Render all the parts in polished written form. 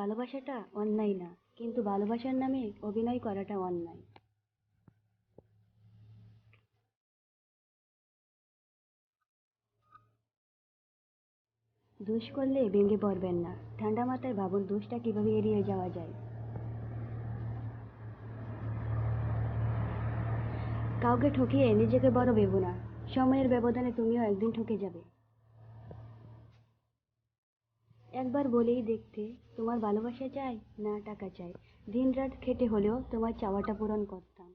ভালোবাসাটা অন্যায় না, কিন্তু ভালোবাসার নামে অভিনয় করাটা অন্যায়। দোষ করলে ভেঙে পড়বেন না, ঠান্ডা মাথায় ভাবুন দোষটা কিভাবে এড়িয়ে যাওয়া যায়। কাউকে ঠকিয়ে নিজেকে বড় ভেবো না, সময়ের ব্যবধানে তুমিও একদিন ঠকে যাবে। একবার বলেই দেখতে, তোমার ভালোবাসা চাই না টাকা চাই, দিনরাত খেটে হলেও তোমার চাওয়াটা পূরণ করতাম।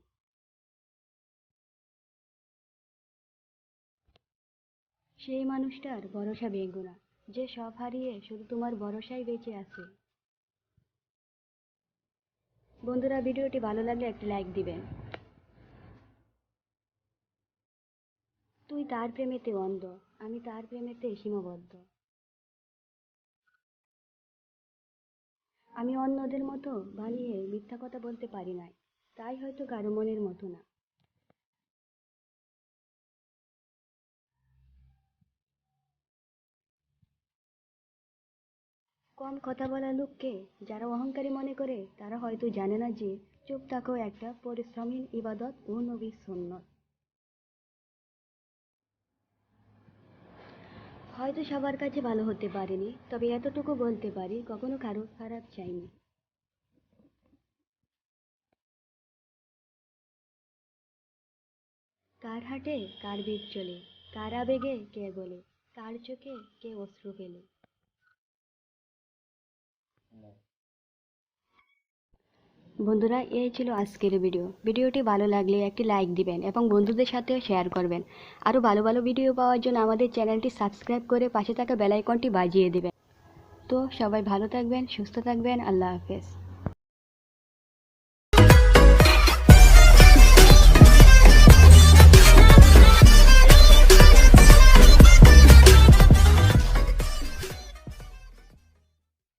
সেই মানুষটার ভরসা ভেঙো না, যে সব হারিয়ে শুধু তোমার ভরসায় বেঁচে আছে। বন্ধুরা, ভিডিওটি ভালো লাগলে একটি লাইক দিবেন। তুই তার প্রেমেতে অন্ধ, আমি তার প্রেমেতে সীমাবদ্ধ। আমি অন্যদের মতো বানিয়ে মিথ্যা কথা বলতে পারি না, তাই হয়তো কারো মনের মতো না। কম কথা বলা লোককে যারা অহংকারী মনে করে, তারা হয়তো জানে না যে চুপ থাকাও একটা পরিশ্রমহীন ইবাদত ও নবীর সুন্নত। হয়তো সবার কাছে ভালো হতে পারিনি, তবে এতটুকু বলতে পারি কখনো কারো খারাপ চাইনি। কার হাটে কার বেগ চলে, কার আবেগে কে বলে, কার চোখে কে অশ্রু ফেলে। বন্ধুরা, এই ছিল আজকের ভিডিওটি ভালো লাগলে একটি লাইক দিবেন এবং বন্ধুদের সাথেও শেয়ার করবেন। আরও ভালো ভালো ভিডিও পাওয়ার জন্য আমাদের চ্যানেলটি সাবস্ক্রাইব করে পাশে থাকা বেল আইকনটি বাজিয়ে দেবেন। তো সবাই ভালো থাকবেন, সুস্থ থাকবেন, আল্লাহ হাফেজ।